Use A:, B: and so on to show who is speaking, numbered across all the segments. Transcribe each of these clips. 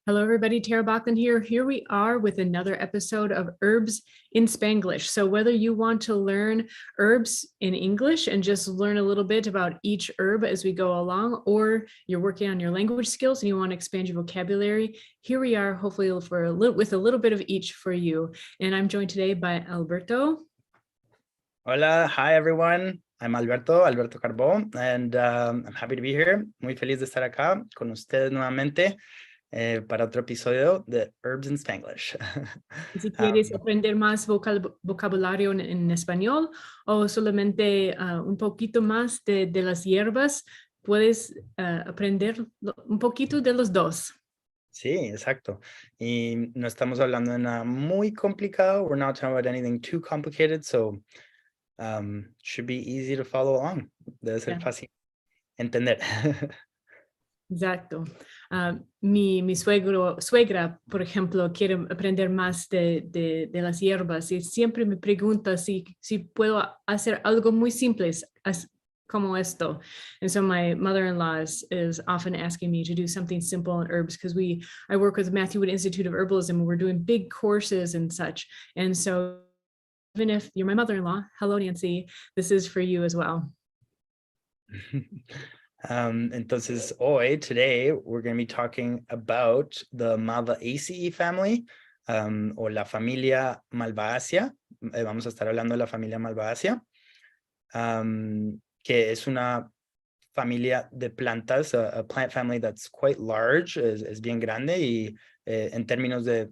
A: Hello, everybody. Tara Baklund here. Here we are with another episode of Herbs in Spanglish. So whether you want to learn herbs in English and just learn a little bit about each herb as we go along, or you're working on your language skills and you want to expand your vocabulary, here we are, hopefully with a little bit of each for you. And I'm joined today by Alberto.
B: Hola, hi everyone. I'm Alberto Carbo, and I'm happy to be here. Muy feliz de estar acá con ustedes nuevamente para otro episodio de Herbs in Spanglish.
A: Si quieres aprender más vocabulario en español o solamente un poquito más de las hierbas, puedes aprender un poquito de los dos.
B: Sí, exacto. Y no estamos hablando de nada muy complicado. We're not talking about anything too complicated, so should be easy to follow along. Debe ser fácil entender.
A: Exacto. Mi suegra, por ejemplo, quiere aprender más de las hierbas y siempre me pregunta si puedo hacer algo muy simple como esto. And so my mother-in-law is often asking me to do something simple on herbs because I work with Matthew Wood Institute of Herbalism and we're doing big courses and such. And so even if you're my mother-in-law, hello, Nancy, this is for you as well.
B: Entonces, today, we're going to be talking about the Malvaceae family, o la familia Malvaceae. Vamos a estar hablando de la familia Malvaceae, que es una familia de plantas, a plant family that's quite large, es bien grande, y en términos de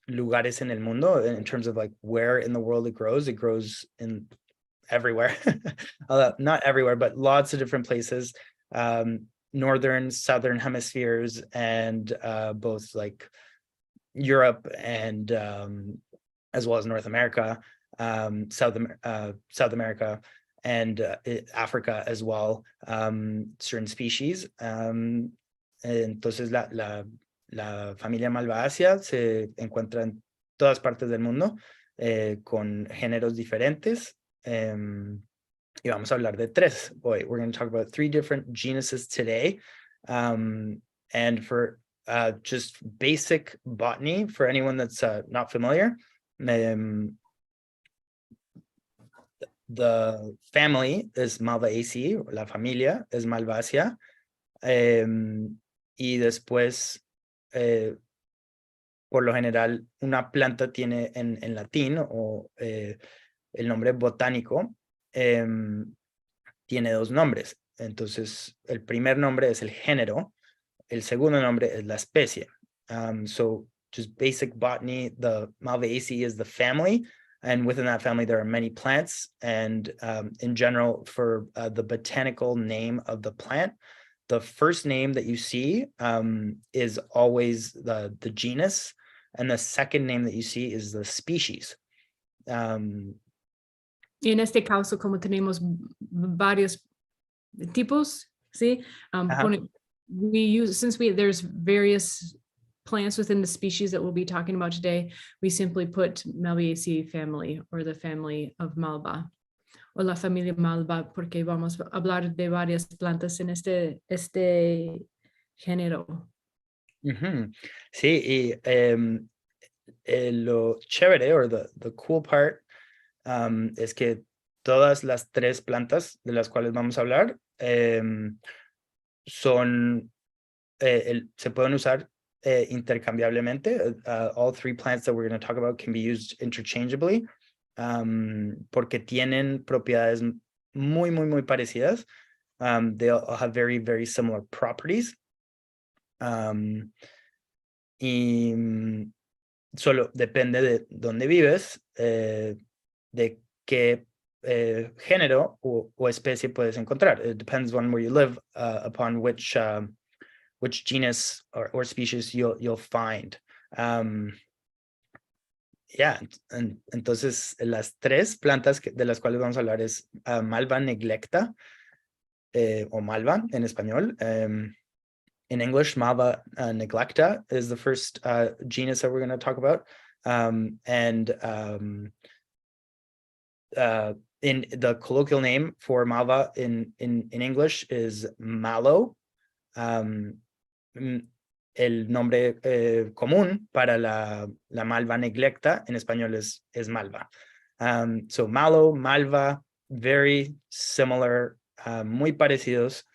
B: lugares en el mundo, in terms of like where in the world it grows in everywhere. Not everywhere, but lots of different places, northern, southern hemispheres, and both like Europe and as well as North America, South America, and Africa as well, certain species. Entonces la familia Malvaceae se encuentra en todas partes del mundo, con géneros diferentes. Y vamos a hablar de tres hoy. We're going to talk about 3 different genuses today. And for just basic botany, for anyone that's not familiar, the family is Malvaceae, la familia es Malvaceae, y después, por lo general, una planta tiene en latín o el nombre botánico, tiene 2 nombres. Entonces, el primer nombre es el género, el segundo nombre es la especie. So just basic botany, the Malvaceae is the family, and within that family there are many plants, and in general, for the botanical name of the plant, the first name that you see is always the genus, and the second name that you see is the species.
A: Y en este caso, como tenemos varios tipos, ¿sí? There's various plants within the species that we'll be talking about today, we simply put Malvaceae family or the family of Malva o la familia Malva, porque vamos a hablar de varias plantas en este género.
B: Sí, y lo chévere, or the cool part, es que todas las 3 plantas de las cuales vamos a hablar se pueden usar intercambiablemente. All 3 plants that we're going to talk about can be used interchangeably, porque tienen propiedades muy, muy, muy parecidas. They all have very, very similar properties. Y solo depende de dónde vives, de qué género o especie puedes encontrar. It depends on where you live, upon which genus or species you'll find. Entonces las 3 plantas de las cuales vamos a hablar es Malva neglecta, o Malva en español. In English, Malva neglecta is the first genus that we're going to talk about. In the colloquial name for Malva in English is mallow. el nombre común para la malva neglecta en español es malva. So mallow, malva, very similar, muy parecidos.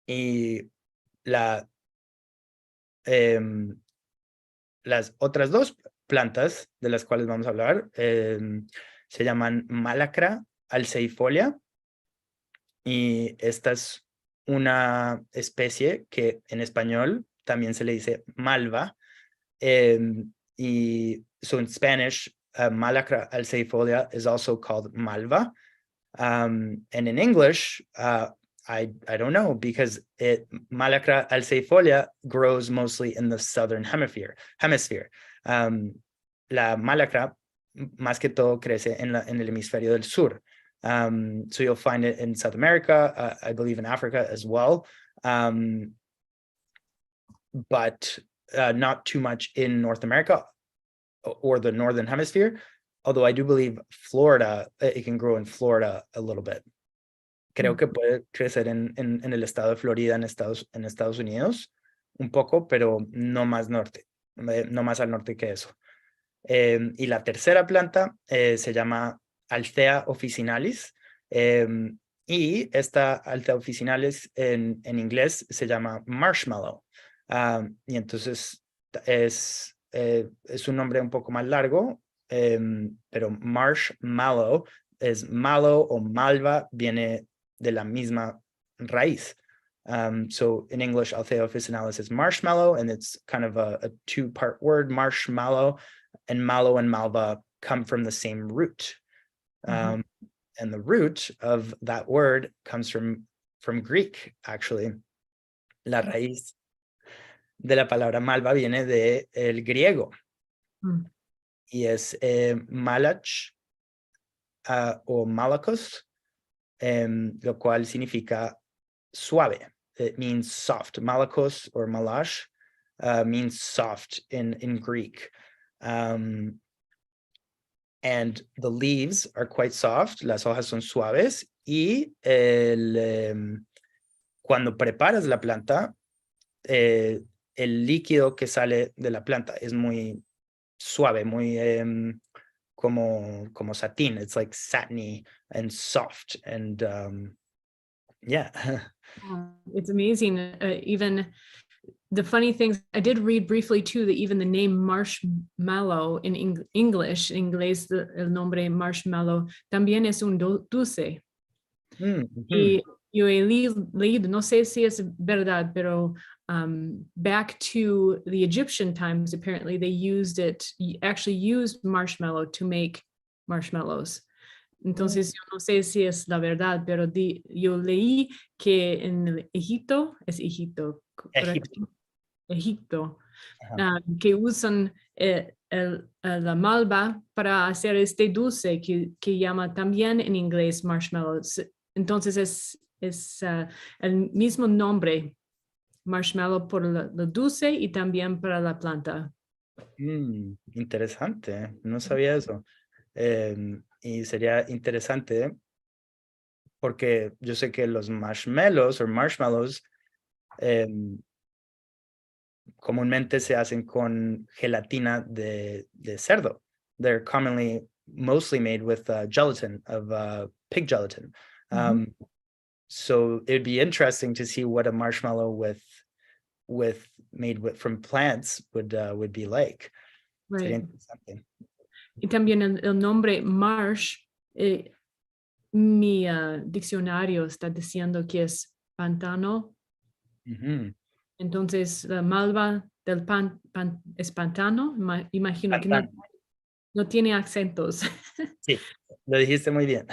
B: Y las otras dos plantas de las cuales vamos a hablar se llaman Malacra alceifolia, y esta es una especie que en español también se le dice malva, y so in Spanish, Malacra alceifolia is also called malva, and in English, I don't know, because Malacra alceifolia grows mostly in the southern hemisphere. La malacra más que todo crece en el hemisferio del sur. So you'll find it in South America, I believe in Africa as well, but not too much in North America or the northern hemisphere, although I do believe Florida, it can grow in Florida a little bit. Creo que puede crecer en el estado de Florida, en Estados Unidos, un poco, pero no más norte, no más al norte que eso. Y la tercera planta se llama Althea officinalis, y esta Althea officinalis en inglés se llama marshmallow, y entonces es un nombre un poco más largo, pero marshmallow es mallow o malva, viene de la misma raíz. So in English, Althea officinalis is marshmallow, and it's kind of a two-part word, marshmallow, and mallow and malva come from the same root. And the root of that word comes from Greek, actually. La raíz de la palabra malva viene del griego. Y es malach o malakos, lo cual significa suave. It means soft. Malakos or malash means soft in Greek. And the leaves are quite soft. Las hojas son suaves. Y cuando preparas la planta, el líquido que sale de la planta es muy suave, muy como satín. It's like satiny and soft, and yeah.
A: It's amazing. Even the funny things, I did read briefly too that even the name marshmallow in English, en inglés el nombre marshmallow también es un dulce. Y yo he leído, no sé si es verdad, pero back to the Egyptian times, apparently they actually used marshmallow to make marshmallows. Entonces, yo no sé si es la verdad, pero yo leí que en el Egipto, que usan la malva para hacer este dulce que llama también en inglés marshmallows. Entonces, es el mismo nombre, marshmallow, por lo dulce y también para la planta.
B: Interesante, no sabía eso. Y sería interesante porque yo sé que los marshmallows comúnmente se hacen con gelatina de cerdo. They're mostly made with gelatin of pig gelatin. So it'd be interesting to see what a marshmallow made from plants would be like.
A: Right.
B: Sería interesante.
A: Y también el nombre marsh, mi diccionario está diciendo que es pantano. Entonces, la malva del es pantano. Imagino pantano. Que no tiene acentos.
B: Sí, lo dijiste muy bien.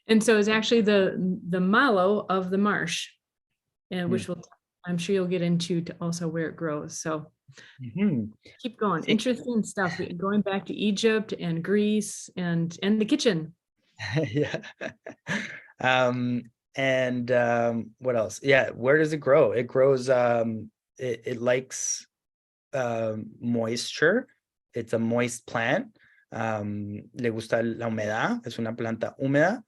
A: And so it's actually the mallow of the marsh, which I'm sure you'll get into to also where it grows. So keep going. Interesting stuff. Going back to Egypt and Greece and the kitchen.
B: Yeah. And what else? Yeah, where does it grow? It grows, it likes moisture. It's a moist plant. Le gusta la humedad. Es una planta húmeda.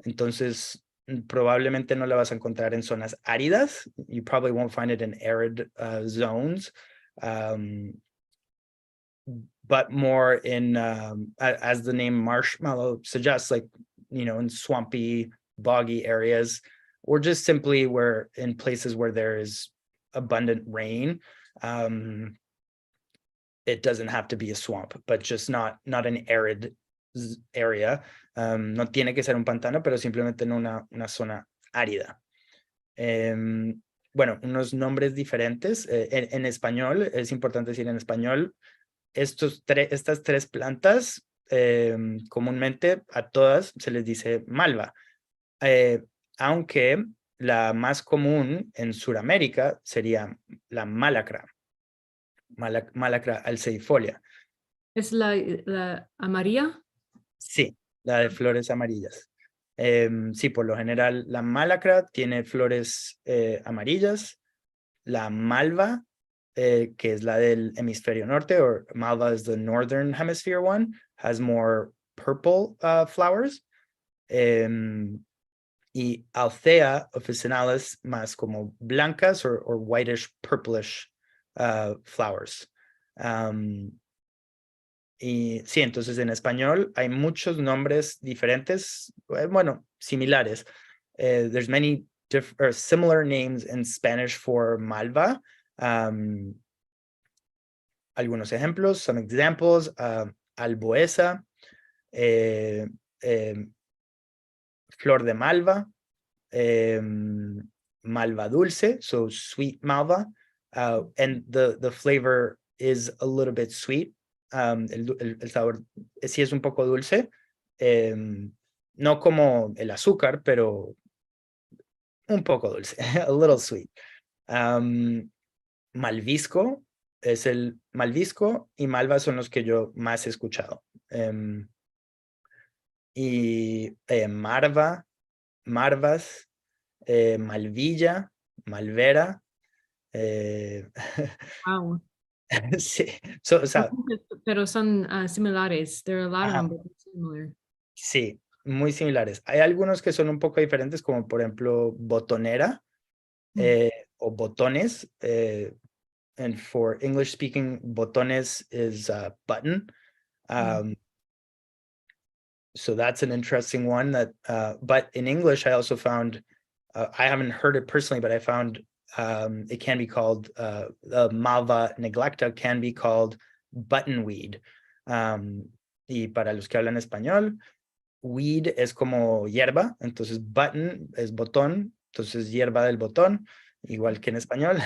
B: Entonces probablemente no la vas a encontrar en zonas áridas. You probably won't find it in arid zones, but more in, as the name marshmallow suggests, like, in swampy, boggy areas, or just simply where in places where there is abundant rain. It doesn't have to be a swamp, but just not an arid area. No tiene que ser un pantano, pero simplemente en una zona árida. Bueno, unos nombres diferentes. En español, es importante decir en español, estas tres plantas, comúnmente a todas se les dice malva, aunque la más común en Sudamérica sería la malacra, malacra alceifolia.
A: ¿Es la amarilla?
B: Sí, la de flores amarillas. Sí, por lo general la malacra tiene flores amarillas. La malva, que es la del hemisferio norte, or Malva is the northern hemisphere one, has more purple flowers. Y Althea officinalis más como blancas or whitish purplish flowers. Y sí, entonces en español hay muchos nombres diferentes, bueno, similares. There's many similar names in Spanish for malva. Algunos ejemplos, some examples, alboesa, flor de malva, malva dulce, so sweet malva, and the flavor is a little bit sweet. El sabor sí es un poco dulce, no como el azúcar, pero un poco dulce, a little sweet. Malvisco, es el malvisco y malva son los que yo más he escuchado. Y marva, marvas, malvilla, malvera.
A: Wow.
B: Sí, o sea,
A: Pero son similares. There are a lot of
B: ajá,
A: them, but they're similar.
B: sí, muy similares. Hay algunos que son un poco diferentes, como por ejemplo botonera o botones. And for English speaking, botones is button. So that's an interesting one that, but in English, I also found, I haven't heard it personally, but I found it can be called, the Malva neglecta can be called buttonweed. Y para los que hablan español, weed es como hierba, entonces button es botón, entonces hierba del botón, igual que en español.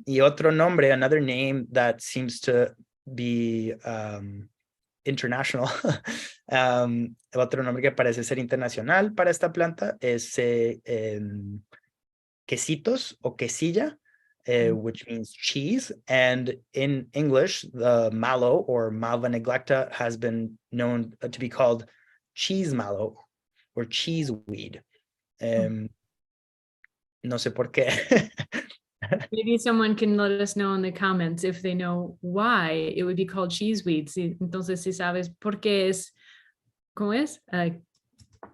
B: Y otro nombre, another name that seems to be international, otro nombre que parece ser internacional para esta planta es quesitos o quesilla, which means cheese. And in English, the mallow or Malva neglecta has been known to be called cheese mallow or cheese weed. No sé por qué.
A: Maybe someone can let us know in the comments if they know why it would be called cheeseweed. Sí, entonces, si sabes por qué es, ¿cómo es?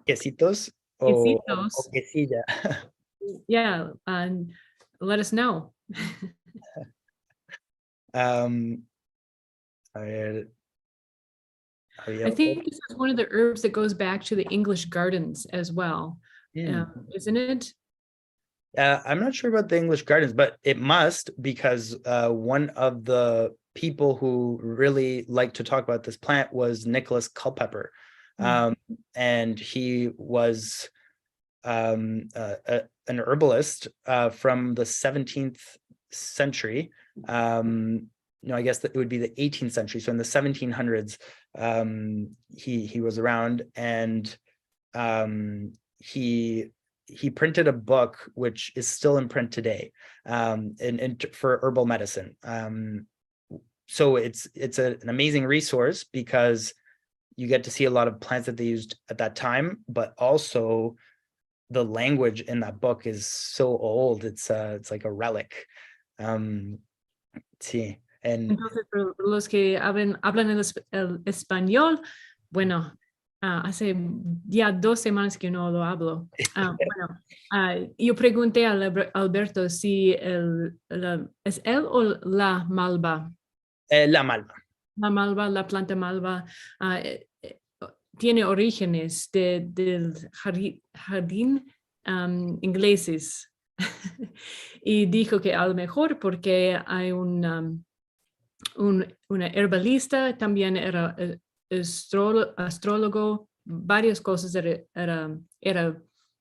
B: Quesitos o
A: Quesitos.
B: quesilla.
A: Yeah, let us know.
B: A ver.
A: I think this is one of the herbs that goes back to the English gardens as well, isn't it?
B: I'm not sure about the English gardens, but it must, because one of the people who really liked to talk about this plant was Nicholas Culpeper. And he was an herbalist from the 17th century. No, I guess that it would be the 18th century. So in the 1700s, he was around, and he printed a book which is still in print today, for herbal medicine. So it's an amazing resource because you get to see a lot of plants that they used at that time, but also the language in that book is so old. It's like a relic. Sí.
A: Entonces, los que hablan el español, bueno, Hace ya 2 semanas que no lo hablo. Yo pregunté a Alberto si es él o la malva.
B: La malva.
A: La malva, la planta malva, tiene orígenes del jardín ingleses. Y dijo que a lo mejor porque hay una herbalista, también era astrólogo, varias cosas, era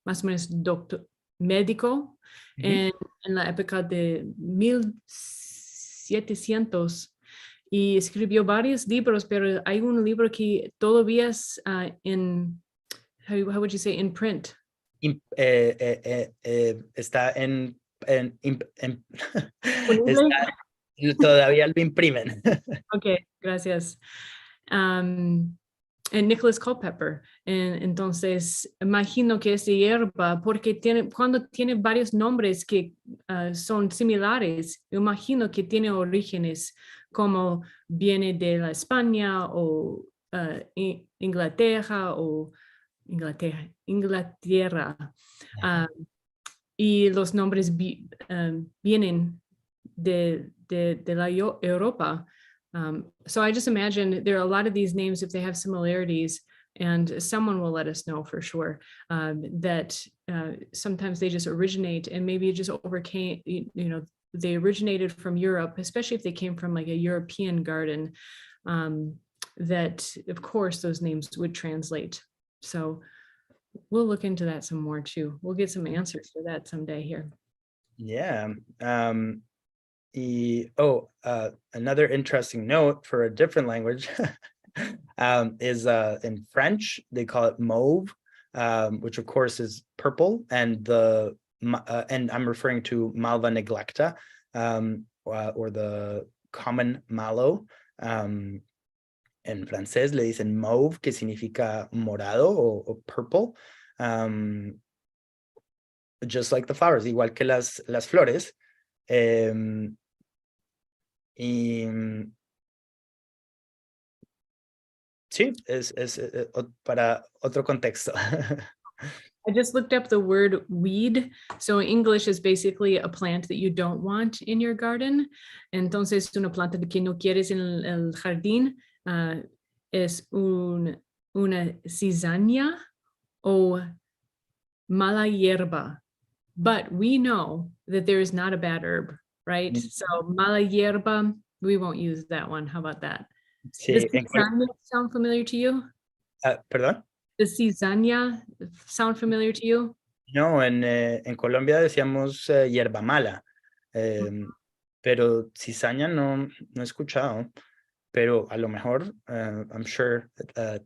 A: más o menos doctor, médico en la época de 1700 y escribió varios libros, pero hay un libro que todavía es how would you say, in print?
B: Está está, todavía lo imprimen.
A: Ok, gracias. En Nicholas Culpeper. Entonces, imagino que es hierba porque cuando tiene varios nombres que son similares, imagino que tiene orígenes como viene de la España o Inglaterra o Inglaterra. Y los nombres vienen de la Europa. So I just imagine there are a lot of these names, if they have similarities, and someone will let us know for sure that sometimes they just originate and maybe it just overcame, they originated from Europe, especially if they came from like a European garden, that of course those names would translate. So we'll look into that some more too. We'll get some answers for that someday here.
B: Yeah. Another interesting note for a different language is in French, they call it mauve, which of course is purple, and I'm referring to Malva neglecta, or the common mallow. En francés le dicen mauve, que significa morado o purple, just like the flowers, igual que las flores. Y sí, es para otro contexto.
A: I just looked up the word weed. So English is basically a plant that you don't want in your garden. Entonces, una planta que no quieres en el jardín es una cizaña o mala hierba. But we know that there is not a bad herb, right? So mala hierba, we won't use that one. How about that?
B: Sí,
A: Does cizaña sound familiar to you?
B: ¿Perdón?
A: Does cizaña sound familiar to you?
B: No, en Colombia decíamos hierba mala, pero cizaña no he escuchado, pero a lo mejor, I'm sure that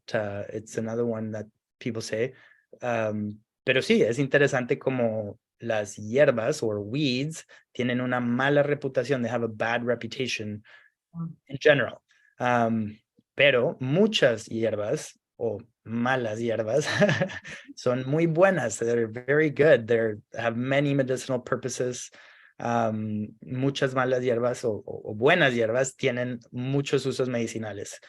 B: it's another one that people say, pero sí, es interesante como las hierbas or weeds tienen una mala reputación, they have a bad reputation in general, pero muchas hierbas o malas hierbas son muy buenas, they're very good, they have many medicinal purposes. Muchas malas hierbas o buenas hierbas tienen muchos usos medicinales,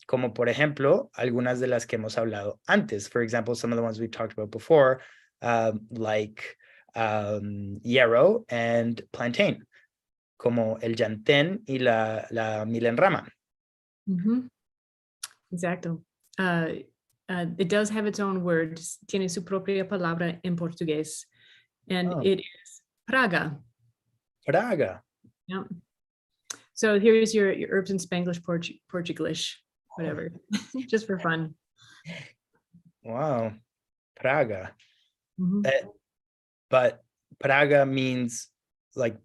B: como por ejemplo algunas de las que hemos hablado antes. For example, some of the ones we talked about before, like yarrow and plantain, como el llantén y la milenrama.
A: Exacto. It does have its own word, tiene su propia palabra en portugués, and it is praga.
B: Praga.
A: Yeah. So here's your Herbs in Spanglish, Portuglish, whatever, just for fun.
B: Wow, praga. But praga means like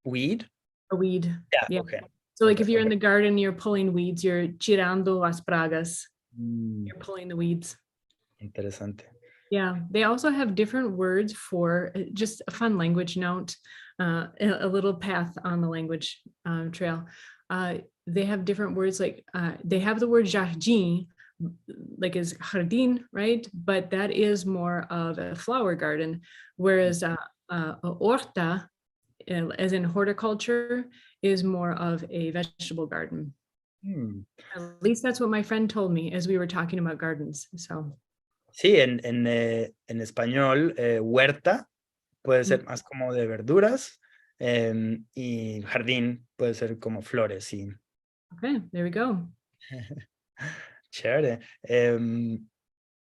B: weed?
A: A weed.
B: Yeah. Okay.
A: So like if you're in the garden, you're pulling weeds, you're tirando las pragas. You're pulling the weeds.
B: Interesante.
A: Yeah, they also have different words for, just a fun language note, a little path on the language trail. They have different words, like they have the word jardim, like is jardín, right? But that is more of a flower garden, whereas horta, as in horticulture, is more of a vegetable garden. At least that's what my friend told me as we were talking about gardens. So.
B: Sí, en español, huerta puede ser más como de verduras, y jardín puede ser como flores, sí.
A: Okay, there we go.
B: Chévere.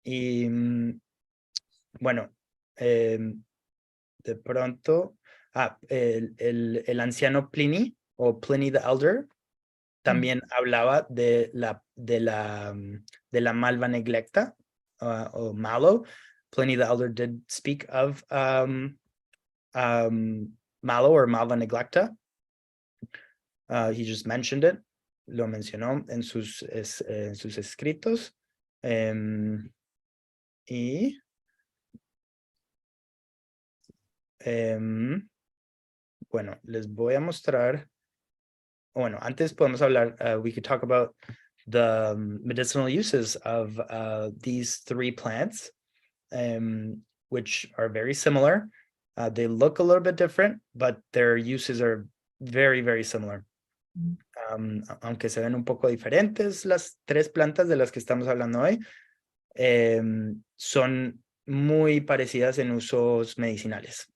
B: Y bueno, de pronto, el anciano Pliny o Pliny the Elder también hablaba de la Malva neglecta, o Mallow. Pliny the Elder did speak of Mallow or Malva neglecta. He just mentioned it. Lo mencionó en sus escritos. Y bueno, les voy a mostrar. Bueno, antes podemos hablar, we could talk about the medicinal uses of these three plants, which are very similar. They look a little bit different, but their uses are very, very similar. Aunque se ven un poco diferentes, las tres plantas de las que estamos hablando hoy son muy parecidas en usos medicinales.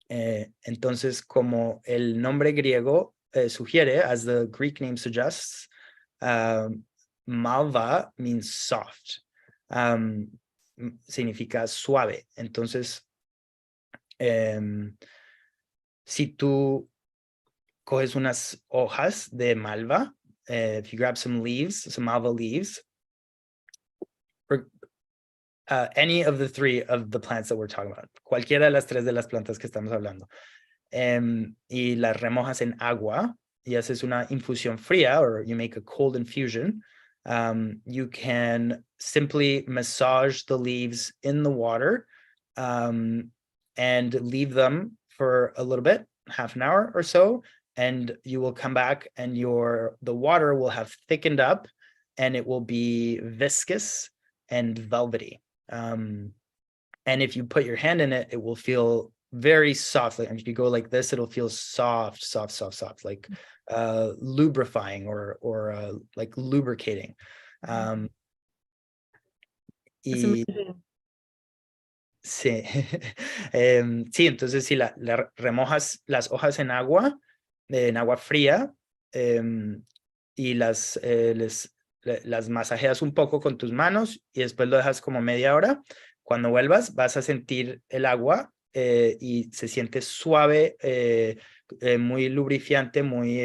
B: Entonces, como el nombre griego sugiere, as the Greek name suggests, Malva means soft. Significa suave. Entonces, si tú coges unas hojas de malva, if you grab some leaves, some malva leaves, any of the three of the plants that we're talking about, cualquiera de las tres de las plantas que estamos hablando, y las remojas en agua y haces una infusión fría, or you make a cold infusion, you can simply massage the leaves in the water and leave them for a little bit, half an hour or so, and you will come back and the water will have thickened up and it will be viscous and velvety. And if you put your hand in it, it will feel very soft. Like if you go like this, it'll feel soft, like lubrifying or like lubricating. Y sí, sí, entonces si la remojas las hojas en agua fría, y las masajeas un poco con tus manos y después lo dejas como media hora. Cuando vuelvas vas a sentir el agua y se siente suave, muy lubrificante, muy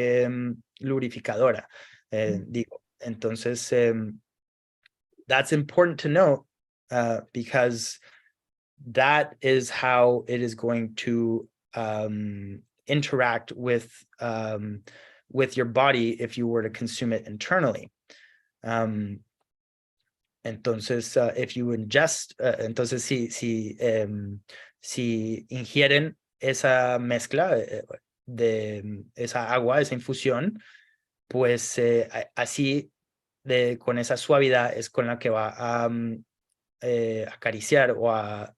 B: lubrificadora, digo. Entonces, that's important to know because that is how it is going to interact with your body if you were to consume it internally. Entonces, if you ingest, entonces si ingieren esa mezcla de esa agua, esa infusión, pues así con esa suavidad es con la que va a acariciar o a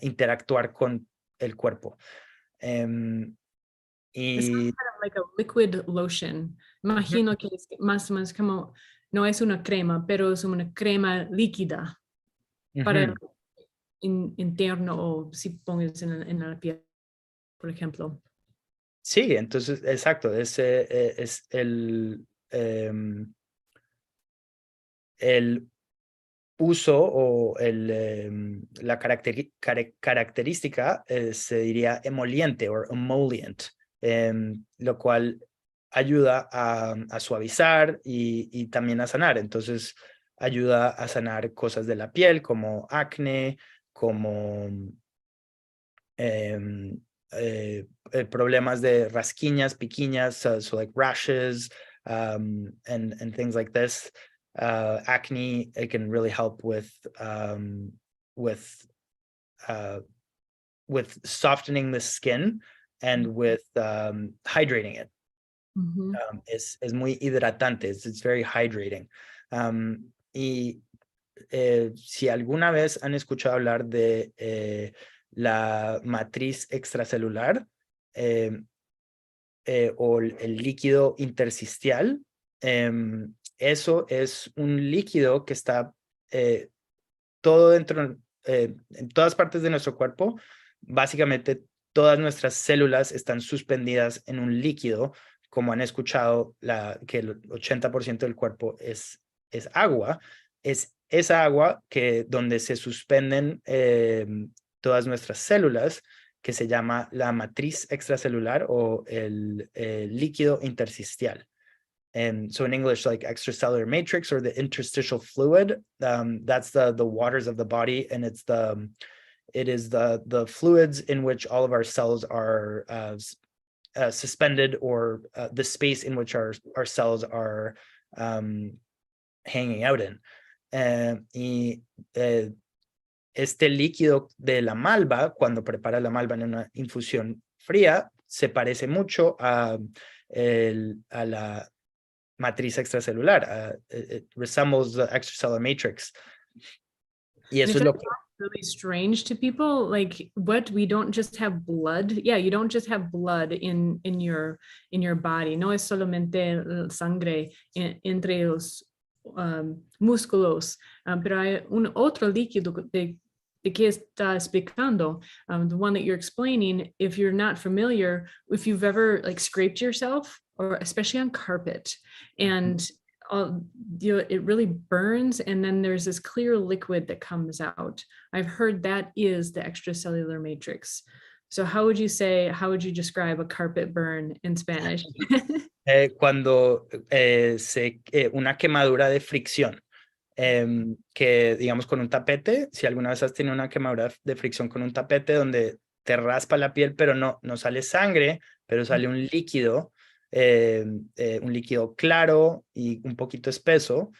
B: interactuar con el cuerpo.
A: It's kind of like a liquid lotion. Imagino que es más o menos como, no es una crema, pero es una crema líquida para el interno o si pones en la piel, por ejemplo.
B: Sí, entonces, exacto, es el uso o la característica se diría emoliente o emollient, lo cual ayuda a suavizar y también a sanar. Entonces ayuda a sanar cosas de la piel como acné, como problemas de rasquiñas, piquiñas, so like rashes, and things like this. Acne, it can really help with softening the skin and with hydrating it. Es muy hidratante, it's very hydrating. Y si alguna vez han escuchado hablar de la matriz extracelular, o el líquido intersticial. Eso es un líquido que está todo dentro, en todas partes de nuestro cuerpo. Básicamente todas nuestras células están suspendidas en un líquido, como han escuchado que el 80% del cuerpo es agua. Es esa agua donde se suspenden todas nuestras células, que se llama la matriz extracelular o el líquido intersticial. And so in English, like extracellular matrix or the interstitial fluid, that's the waters of the body, and it is the fluids in which all of our cells are suspended, or the space in which our cells are hanging out in. Este líquido de la malva, cuando prepara la malva en una infusión fría, se parece mucho a la matriz extracelular. It resembles the extracellular matrix. Y eso es lo que
A: really strange to people. Like, what, we don't just have blood? Yeah, you don't just have blood in your body. No es solamente sangre entre los músculos, pero hay un otro líquido de que está explicando, the one that you're explaining. If you're not familiar, if you've ever like scraped yourself, or especially on carpet, and it really burns, and then there's this clear liquid that comes out. I've heard that is the extracellular matrix. So how would you describe a carpet burn in Spanish?
B: Cuando una quemadura de fricción, que digamos con un tapete, si alguna vez has tenido una quemadura de fricción con un tapete donde te raspa la piel, pero no sale sangre, pero sale un líquido claro y un poquito espeso,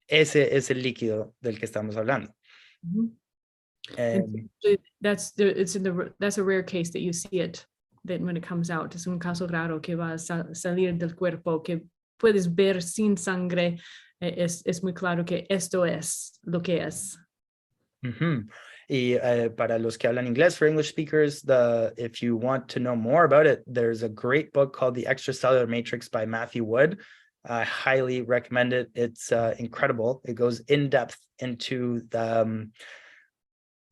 B: ese es el líquido del que estamos hablando.
A: That's a rare case that you see it, that when it comes out, es un caso raro que va a salir del cuerpo, que puedes ver sin sangre. Es muy claro que esto es lo que es.
B: Y para los que hablan inglés, for English speakers, if you want to know more about it, there's a great book called The Extracellular Matrix by Matthew Wood. I highly recommend it. It's incredible. It goes in depth into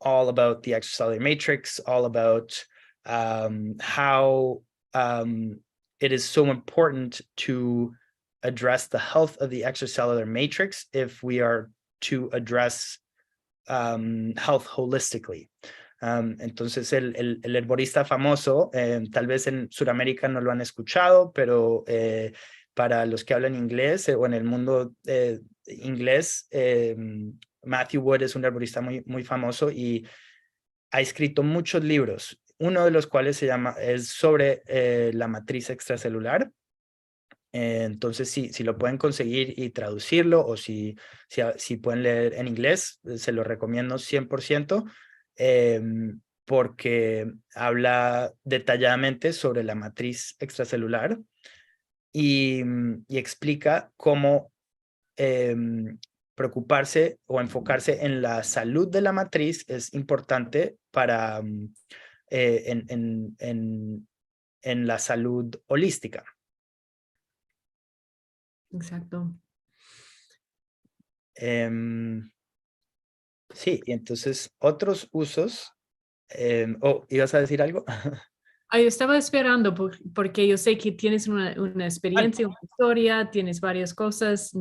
B: all about the extracellular matrix, all about how it is so important to address the health of the extracellular matrix if we are to address health holistically. Entonces el herborista famoso, tal vez en Sudamérica no lo han escuchado, pero para los que hablan inglés o en el mundo inglés, Matthew Wood es un herborista muy famoso y ha escrito muchos libros, uno de los cuales es sobre la matriz extracelular. Entonces, si lo pueden conseguir y traducirlo, o si pueden leer en inglés, se lo recomiendo 100%, porque habla detalladamente sobre la matriz extracelular y explica cómo preocuparse o enfocarse en la salud de la matriz es importante para en la salud holística.
A: Exacto.
B: Sí, y entonces otros usos. ¿Ibas a decir algo?
A: Yo estaba esperando porque yo sé que tienes una experiencia, una historia, tienes varias cosas.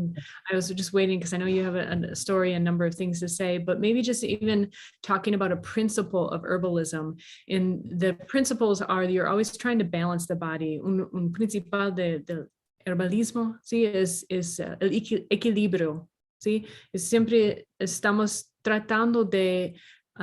A: I was just waiting because I know you have a story, a number of things to say, but maybe just even talking about a principle of herbalism. And the principles are, you're always trying to balance the body. Un principal del herbalismo, ¿sí? Es el equilibrio, ¿sí? Siempre estamos tratando de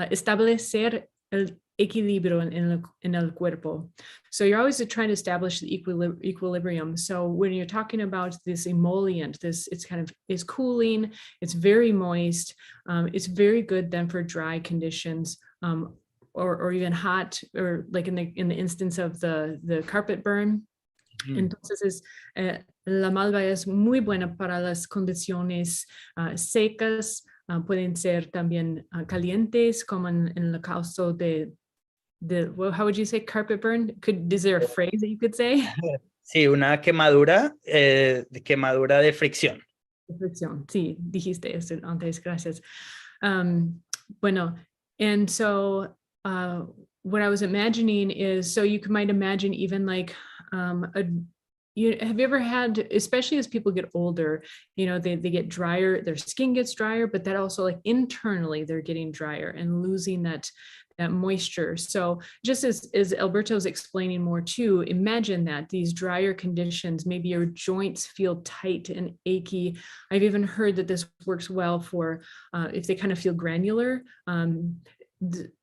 A: establecer el equilibrio en el cuerpo. So you're always trying to establish the equilibrium. So when you're talking about this emollient, it's cooling, it's very moist, it's very good then for dry conditions, or even hot, or like in the instance of the carpet burn. Entonces la malva es muy buena para las condiciones secas, pueden ser también calientes, como en el caso well, how would you say carpet burn? Is there a phrase that you could say?
B: Sí, una quemadura de fricción.
A: Reflexión. Sí, dijiste eso antes, gracias. Bueno, and so what I was imagining is, so you might imagine even like have you ever had, especially as people get older, you know, they get drier, their skin gets drier, but that also like internally they're getting drier and losing that moisture. So just as Alberto's explaining more too, imagine that these drier conditions, maybe your joints feel tight and achy. I've even heard that this works well for if they kind of feel granular.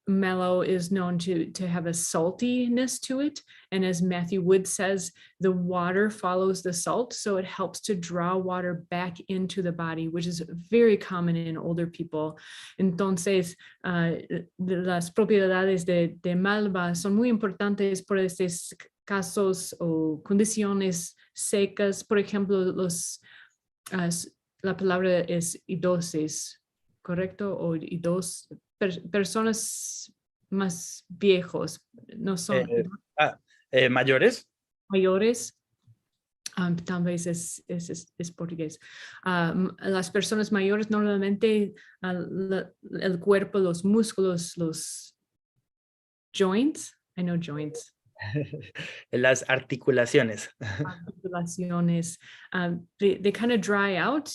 A: Mallow is known to have a saltiness to it. And as Matthew Wood says, the water follows the salt. So it helps to draw water back into the body, which is very common in older people. Entonces, las propiedades de Malva son muy importantes por estos casos o condiciones secas. Por ejemplo, la palabra es idosis, ¿correcto? O idos, personas más viejos, no son
B: Mayores.
A: mayores, tal vez es portugués. Las personas mayores normalmente el cuerpo, los músculos, los joints, I know joints.
B: Las articulaciones.
A: Articulaciones, they kind of dry out,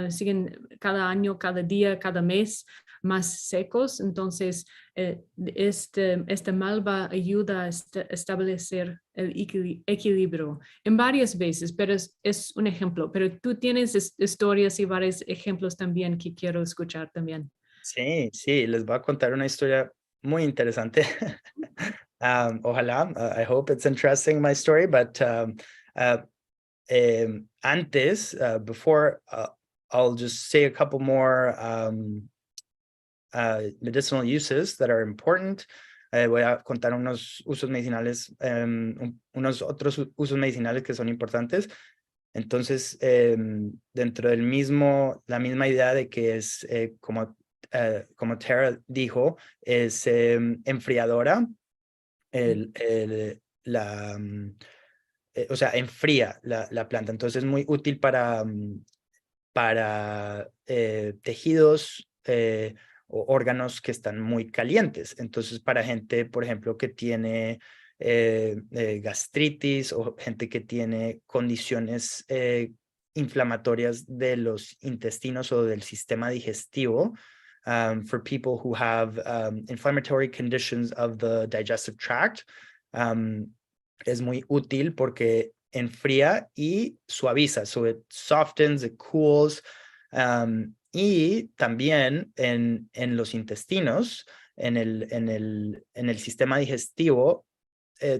A: siguen cada año, cada día, cada mes más secos. Entonces, este Malva ayuda a establecer el equilibrio en varias veces, pero es un ejemplo. Pero tú tienes historias y varios ejemplos también que quiero escuchar también.
B: Sí, sí, les voy a contar una historia muy interesante. Ojalá, I hope it's interesting, my story, but antes, before, I'll just say a couple more medicinal uses that are important. Voy a contar unos usos medicinales, unos otros usos medicinales que son importantes. Entonces, dentro del la misma idea de que es, como Tara dijo, es enfriadora. O sea, enfría la planta. Entonces es muy útil para tejidos o órganos que están muy calientes. Entonces, para gente, por ejemplo, que tiene gastritis o gente que tiene condiciones inflamatorias de los intestinos o del sistema digestivo, for people who have inflammatory conditions of the digestive tract, es muy útil porque enfría y suaviza. So it softens, it cools. Y también en los intestinos, en el sistema digestivo,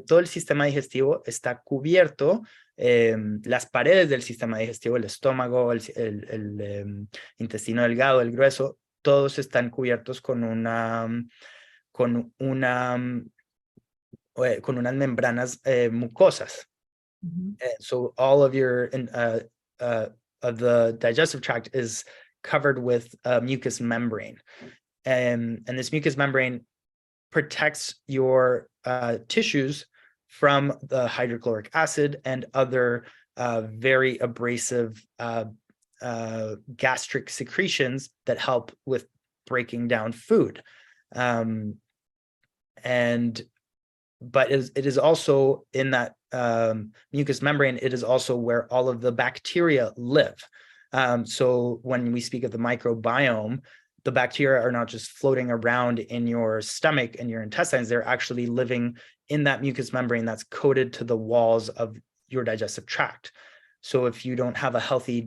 B: todo el sistema digestivo está cubierto, las paredes del sistema digestivo, el estómago, el intestino delgado, el grueso, todos están cubiertos con unas membranas mucosas. So all of your of the digestive tract is covered with a mucous membrane, and this mucous membrane protects your tissues from the hydrochloric acid and other very abrasive gastric secretions that help with breaking down food. But it is also in that mucous membrane, it is also where all of the bacteria live. So when we speak of the microbiome, the bacteria are not just floating around in your stomach and your intestines, they're actually living in that mucous membrane that's coated to the walls of your digestive tract. So if you don't have a healthy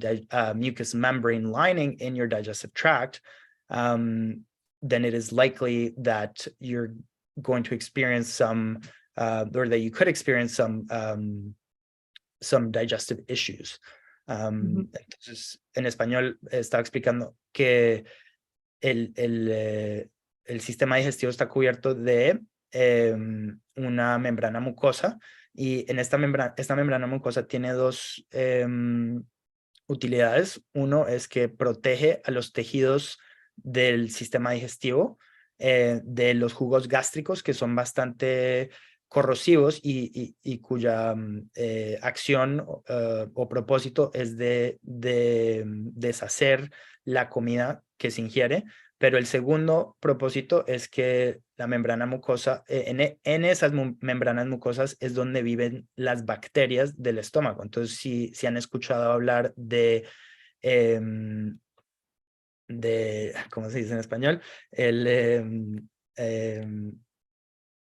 B: mucous membrane lining in your digestive tract, then it is likely that you're going to experience some, or that you could experience some digestive issues. Entonces, en español está explicando que el sistema digestivo está cubierto de una membrana mucosa, y en esta membrana mucosa tiene dos utilidades. Uno es que protege a los tejidos del sistema digestivo de los jugos gástricos, que son bastante corrosivos y cuya acción o propósito es de deshacer la comida que se ingiere, pero el segundo propósito es que la membrana mucosa, en esas membranas mucosas es donde viven las bacterias del estómago. Entonces, si han escuchado hablar ¿cómo se dice en español?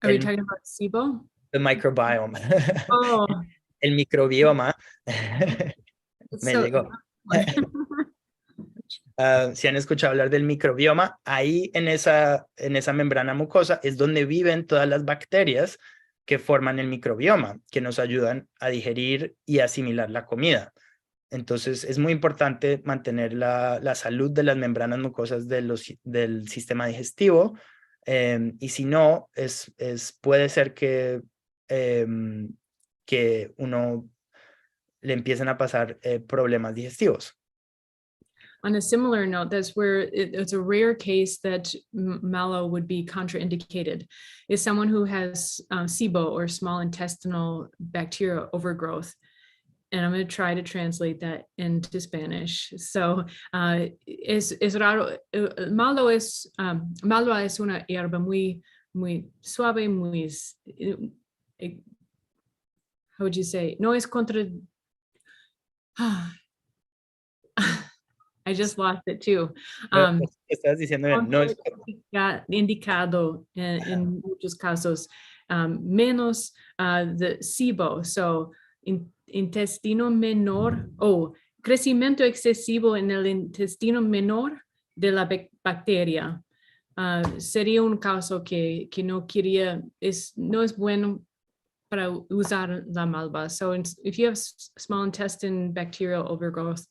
A: Are we talking about SIBO?
B: El microbiome.
A: Oh,
B: El microbioma. Me
A: so,
B: llegó. Si han escuchado hablar del microbioma, ahí en esa membrana mucosa es donde viven todas las bacterias que forman el microbioma, que nos ayudan a digerir y asimilar la comida. Entonces es muy importante mantener la salud de las membranas mucosas del sistema digestivo, y si no, puede ser que uno le empiecen a pasar problemas digestivos.
A: on a similar note, that's where it's a rare case that mallow would be contraindicated. Is someone who has SIBO, or small intestinal bacterial overgrowth. And I'm going to try to translate that into Spanish. So es raro. Malva es una hierba muy suave, muy, how would you say? No es contra. I just lost it too.
B: Estás diciendo bien, no es
A: indicado en muchos casos, menos the SIBO. So intestino menor o crecimiento excesivo en el intestino menor de la bacteria. Sería un caso que no quería, no es bueno para usar la malva. So if you have small intestine bacterial overgrowth,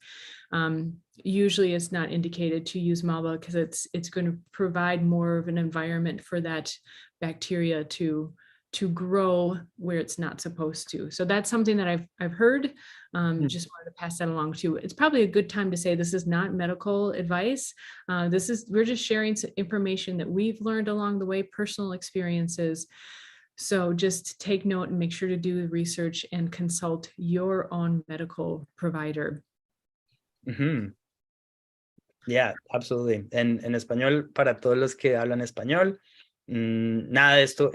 A: usually it's not indicated to use malva because it's going to provide more of an environment for that bacteria to grow where it's not supposed to. So that's something that I've heard. Just wanted to pass that along too. It's probably a good time to say this is not medical advice. We're just sharing some information that we've learned along the way, personal experiences. So just take note and make sure to do the research and consult your own medical provider.
B: Yeah, absolutely. En español, para todos los que hablan español, nada de esto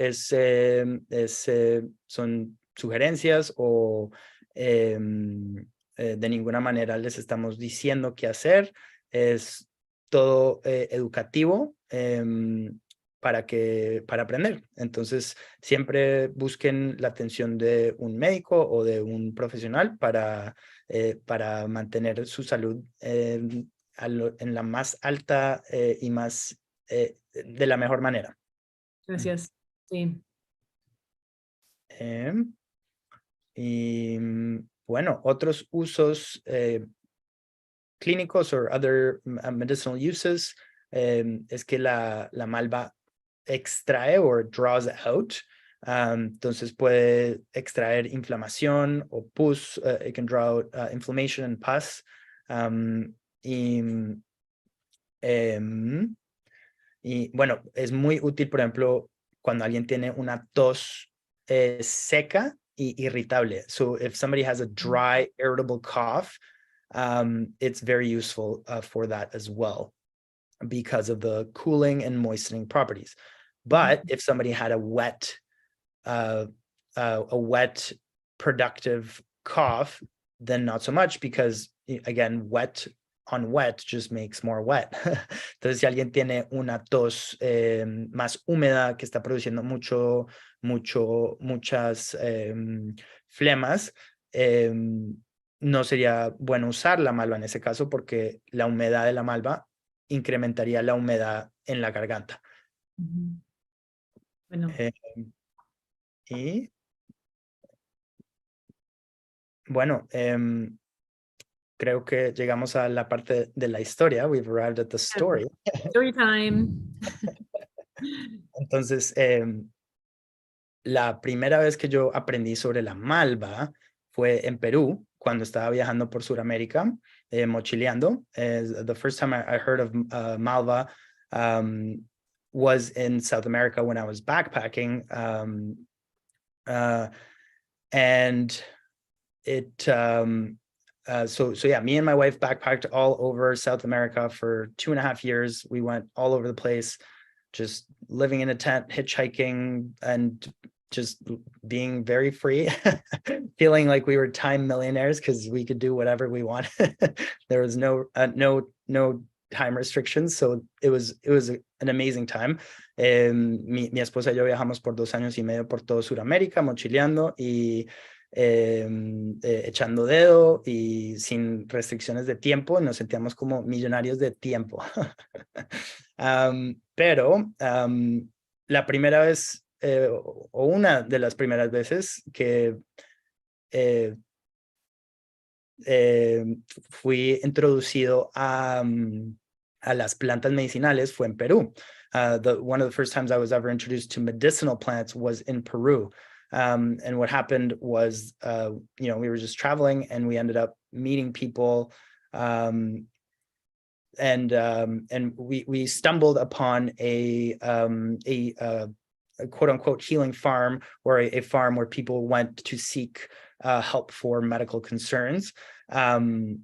B: son sugerencias o de ninguna manera les estamos diciendo qué hacer. Es todo educativo para aprender. Entonces, siempre busquen la atención de un médico o de un profesional para mantener su salud en la más alta y más de la mejor manera.
A: Gracias. Sí.
B: Y bueno, otros usos clínicos o other medicinal uses es que la malva extrae o draws out. Entonces puede extraer inflamación o pus. It can draw out inflammation and pus. Y bueno, es muy útil, por ejemplo, cuando alguien tiene una tos seca y irritable. So if somebody has a dry, irritable cough, it's very useful for that as well, because of the cooling and moistening properties. But if somebody had a wet, productive cough, then not so much, because again, wet on wet just makes more wet. Entonces, si alguien tiene una tos más húmeda que está produciendo muchas flemas, no sería bueno usar la malva en ese caso, porque la humedad de la malva incrementaría la humedad en la garganta.
A: Bueno.
B: Y bueno, creo que llegamos a la parte de la historia. We've arrived at the story.
A: Story time.
B: Entonces, la primera vez que yo aprendí sobre la malva fue en Perú, cuando estaba viajando por Sudamérica, mochileando. The first time I heard of Malva was in South America when I was backpacking. And it so yeah, me and my wife backpacked all over South America for 2.5 years. We went all over the place, just living in a tent, hitchhiking, and just being very free, feeling like we were time millionaires because we could do whatever we wanted. There was no time restrictions, so it was an amazing time. Mi esposa y yo viajamos por 2 años y medio por todo Sudamérica, mochileando y echando dedo y sin restricciones de tiempo. Nos sentíamos como millonarios de tiempo. Pero la primera vez, o una de las primeras veces que fui introducido a las plantas medicinales fue en Perú. One of the first times I was ever introduced to medicinal plants was in Peru. And what happened was, we were just traveling and we ended up meeting people, and we stumbled upon a quote unquote healing farm, or a farm where people went to seek help for medical concerns. The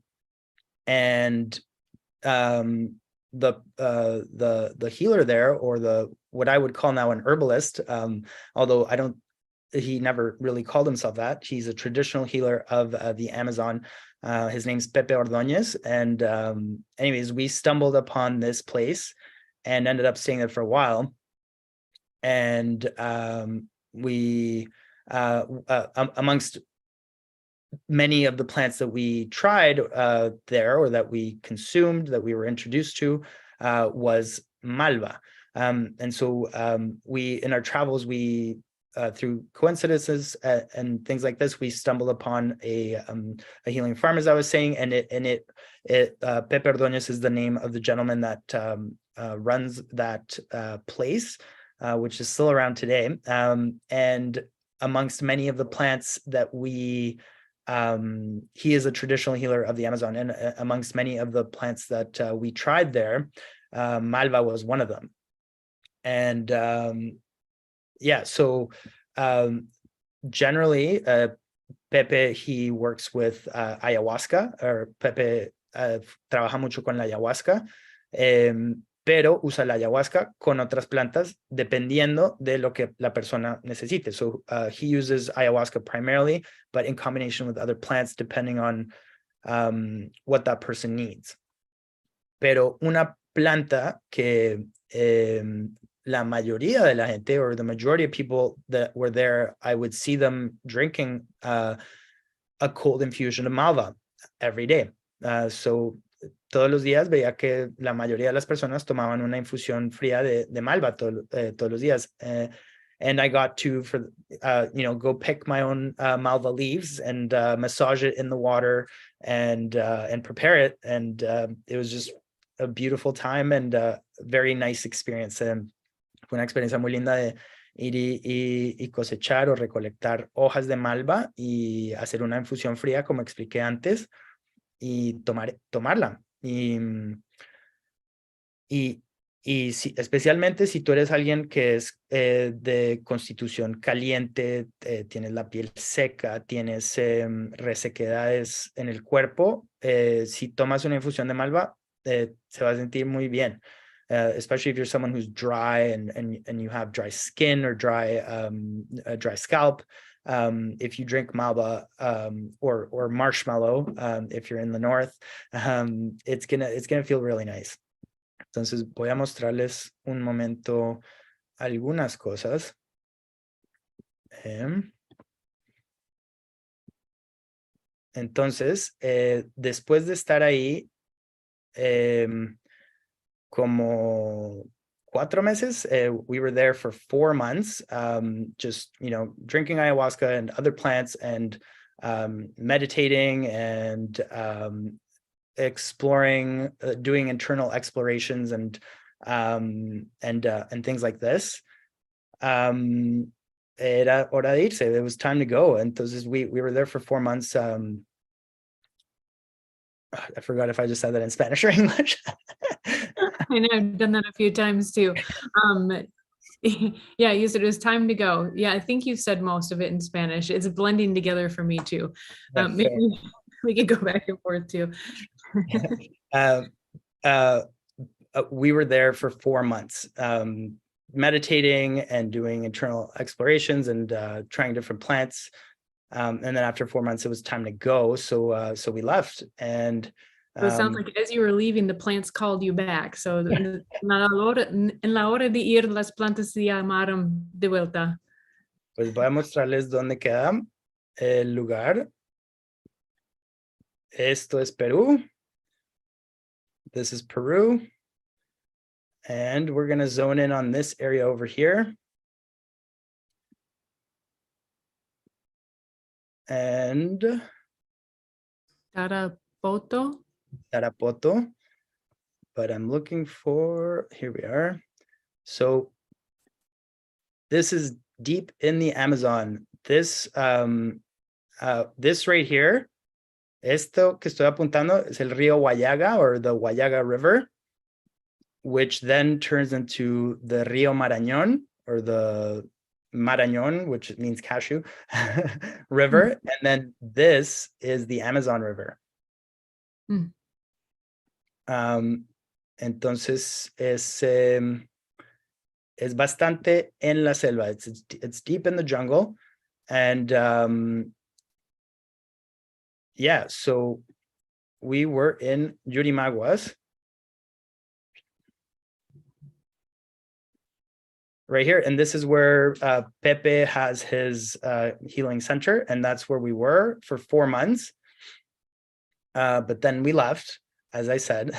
B: healer there, or what I would call now an herbalist, although he never really called himself that. He's a traditional healer of the Amazon. His name's Pepe Ordóñez. And anyways, we stumbled upon this place and ended up staying there for a while. And we, amongst many of the plants that we tried there, or that we consumed, that we were introduced to, was Malva. And so we, in our travels, we through coincidences and things like this, we stumbled upon a healing farm, as I was saying, and Pepe Ordóñez is the name of the gentleman that runs that place, which is still around today. And amongst many of the plants that he is a traditional healer of the Amazon, and amongst many of the plants that we tried there, Malva was one of them. And so generally, Pepe, he works with ayahuasca, or Pepe trabaja mucho con la ayahuasca, pero usa la ayahuasca con otras plantas dependiendo de lo que la persona necesite. So he uses ayahuasca primarily, but in combination with other plants depending on what that person needs. Pero una planta que la mayoría de la gente, or the majority of people that were there, I would see them drinking a cold infusion of Malva every day. So todos los días veía que la mayoría de las personas tomaban una infusión fría de Malva todos los días. And I got to, go pick my own Malva leaves and massage it in the water and prepare it. And it was just a beautiful time and a very nice experience. Fue una experiencia muy linda de ir y cosechar o recolectar hojas de Malva y hacer una infusión fría, como expliqué antes, y tomarla. Y si, especialmente si tú eres alguien que es de constitución caliente, tienes la piel seca, tienes resequedades en el cuerpo, si tomas una infusión de Malva, se va a sentir muy bien. Especially if you're someone who's dry and you have dry skin or dry scalp. If you drink Malva or marshmallow, if you're in the north, it's gonna feel really nice. Entonces voy a mostrarles un momento algunas cosas. Entonces, después de estar ahí, como 4 meses, we were there for 4 months, just, drinking ayahuasca and other plants and meditating and exploring, doing internal explorations and things like this. Era hora de irse. It was time to go. Entonces we were there for 4 months. I forgot if I just said that in Spanish or English.
A: I know, I've done that a few times too. Yeah, use it as time to go. Yeah, I think you said most of it in Spanish. It's blending together for me too. Maybe we could go back and forth too.
B: We were there for 4 months, meditating and doing internal explorations and trying different plants. And then after 4 months, it was time to go. So we left. And
A: So it sounds like as you were leaving, the plants called you back. So en la hora de ir, las plantas se llamaron de vuelta.
B: Pues voy a mostrarles dónde queda el lugar. Esto es Perú. This is Peru. And we're going to zone in on this area over here. And
A: Tarapoto.
B: But I'm looking for, here we are. So this is deep in the Amazon. This right here, esto que estoy apuntando es el río Huallaga, or the Huallaga River, which then turns into the Río Marañón, or the Marañón, which means cashew, river. And then this is the Amazon River. Entonces es bastante en la selva. It's deep in the jungle. And yeah, so we were in Yurimaguas. Right here. And this is where Pepe has his healing center. And that's where we were for 4 months. But then we left, as I said.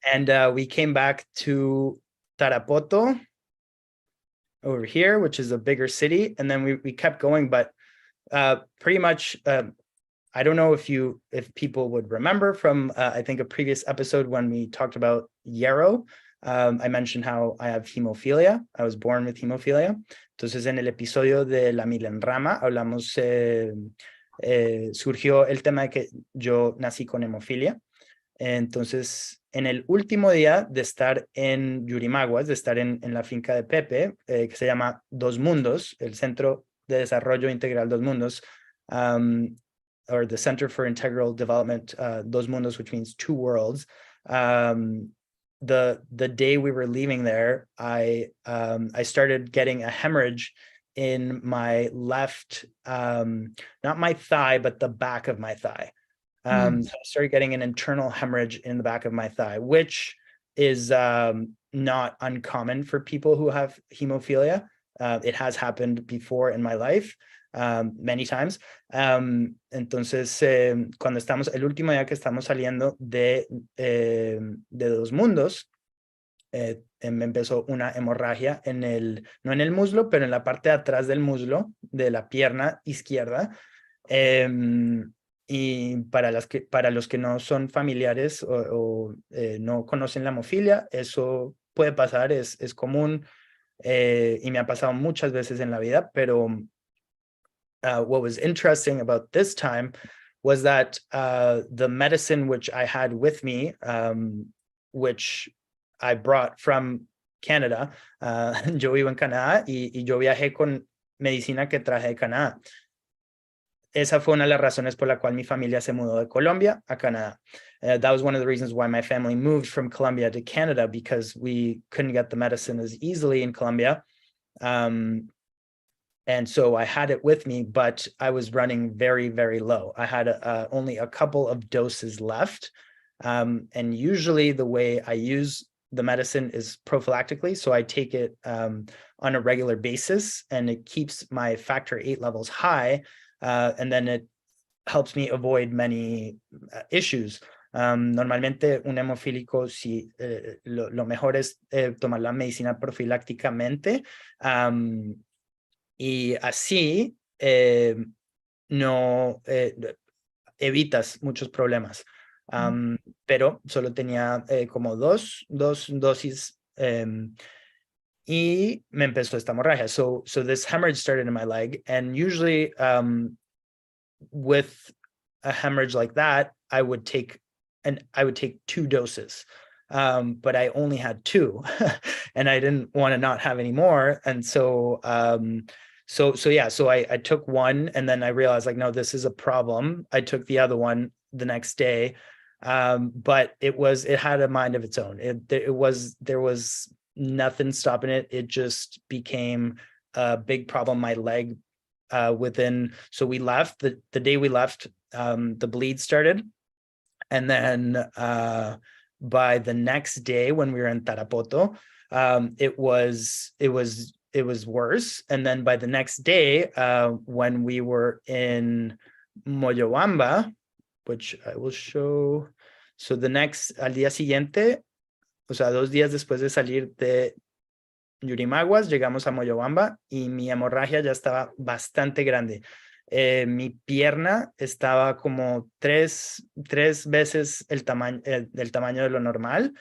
B: And we came back to Tarapoto over here, which is a bigger city. And then we kept going, but pretty much, I don't know if people would remember from, I think, a previous episode when we talked about yarrow. I mentioned how I have hemophilia. I was born with hemophilia. Entonces, en el episodio de La Milenrama, hablamos, surgió el tema de que yo nací con hemofilia. Entonces, en el último día de estar en Yurimaguas, de estar en la finca de Pepe, que se llama Dos Mundos, el Centro de Desarrollo Integral Dos Mundos, or the Center for Integral Development, Dos Mundos, which means two worlds. The day we were leaving there, I started getting a hemorrhage in my left, not my thigh, but the back of my thigh. So I started getting an internal hemorrhage in the back of my thigh, which is not uncommon for people who have hemophilia. It has happened before in my life, many times. Entonces, cuando estamos, el último día que estamos saliendo de Dos Mundos, me empezó una hemorragia no en el muslo, pero en la parte de atrás del muslo, de la pierna izquierda. Y para los que no son familiares o no conocen la hemofilia, eso puede pasar, es común, y me ha pasado muchas veces en la vida, pero what was interesting about this time was that the medicine which I had with me, which I brought from Canada, yo vivo en Canadá y yo viajé con medicina que traje de Canadá. Esa fue una de las razones por la cual mi familia se mudó de Colombia a Canadá. That was one of the reasons why my family moved from Colombia to Canada, because we couldn't get the medicine as easily in Colombia. And so I had it with me, but I was running very, very low. I had only a couple of doses left. And usually the way I use the medicine is prophylactically. So I take it on a regular basis, and it keeps my factor 8 levels high. And then it helps me avoid many issues. Normalmente un hemofílico, si lo mejor es tomar la medicina profilácticamente, y así no evitas muchos problemas. Pero solo tenía como dos dosis, y me empezó esta hemorragia. So this hemorrhage started in my leg, and usually with a hemorrhage like that, I would take 2 doses. but I only had 2 and I didn't want to not have any more. And so I took one, and then I realized like, no, this is a problem. I took the other one the next day. But it had a mind of its own. There was nothing stopping it. It just became a big problem. My leg, so we left the day we left, the bleed started. And then, by the next day when we were in Tarapoto, it was worse. And then by the next day, when we were in Moyobamba, which I will show. So al día siguiente, o sea, 2 días después de salir de Yurimaguas, llegamos a Moyobamba y mi hemorragia ya estaba bastante grande. Mi pierna estaba como tres veces el tamaño de lo normal.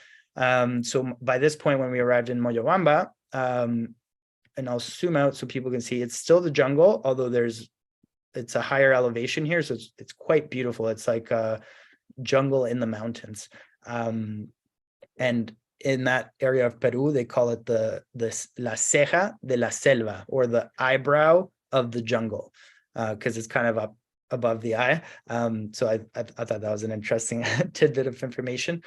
B: So by this point, when we arrived in Moyobamba, and I'll zoom out so people can see, it's still the jungle, although it's a higher elevation here, so it's quite beautiful. It's like a jungle in the mountains. And in that area of Peru, they call it la ceja de la selva, or the eyebrow of the jungle, because it's kind of up above the eye. So I thought that was an interesting tidbit of information.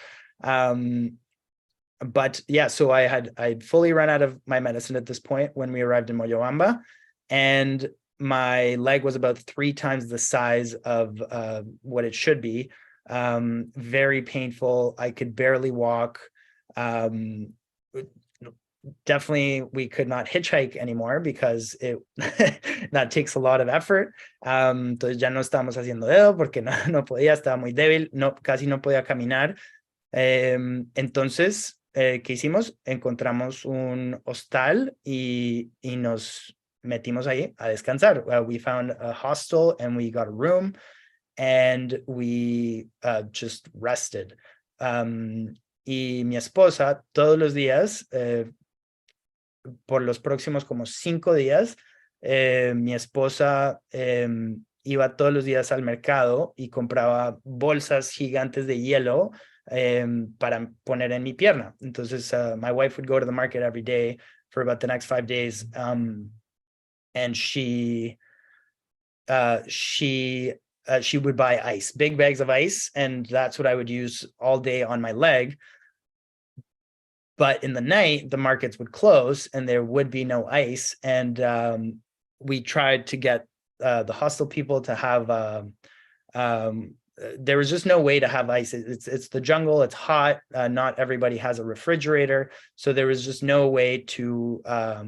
B: But yeah, so I'd fully run out of my medicine at this point when we arrived in Moyobamba, and my leg was about 3 times the size of what it should be. Very painful. I could barely walk. Definitely, we could not hitchhike anymore because that takes a lot of effort. Entonces ya no estábamos haciendo dedo porque no podía, estaba muy débil, casi no podía caminar. Entonces, ¿qué hicimos? Encontramos un hostal y nos metimos ahí a descansar. We found a hostel and we got a room and we just rested. Y mi esposa todos los días, por los próximos como 5 días, mi esposa iba todos los días al mercado y compraba bolsas gigantes de hielo para poner en mi pierna. Entonces, my wife would go to the market every day for about the next 5 days. And she would buy ice, big bags of ice, and that's what I would use all day on my leg. But in the night, the markets would close and there would be no ice. And we tried to get the hostel people to have, there was just no way to have ice. It's the jungle, it's hot. Not everybody has a refrigerator. So there was just no way to have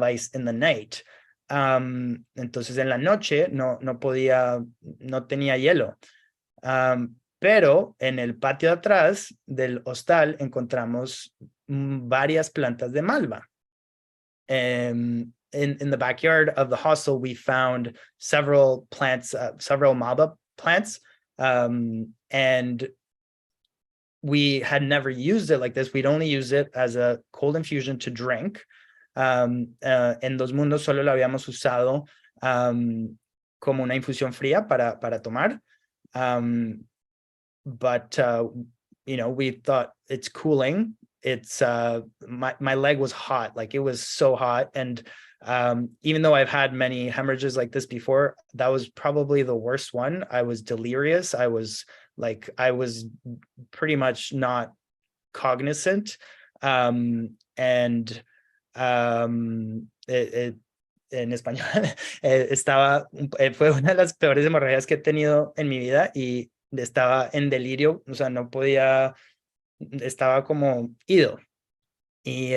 B: ice in the night. Entonces en la noche no tenía hielo. Pero en el patio de atrás del hostal encontramos varias plantas de malva. In the backyard of the hostel, we found several plants, several Malva plants, and we had never used it like this. We'd only used it as a cold infusion to drink. En Dos Mundos solo lo habíamos usado como una infusión fría para tomar. But we thought it's cooling. It's my leg was hot, like it was so hot. And even though I've had many hemorrhages like this before, that was probably the worst one. I was delirious. I was pretty much not cognizant. En español, fue una de las peores hemorragias que he tenido en mi vida y estaba en delirio, o sea, no podía, estaba como ido. Y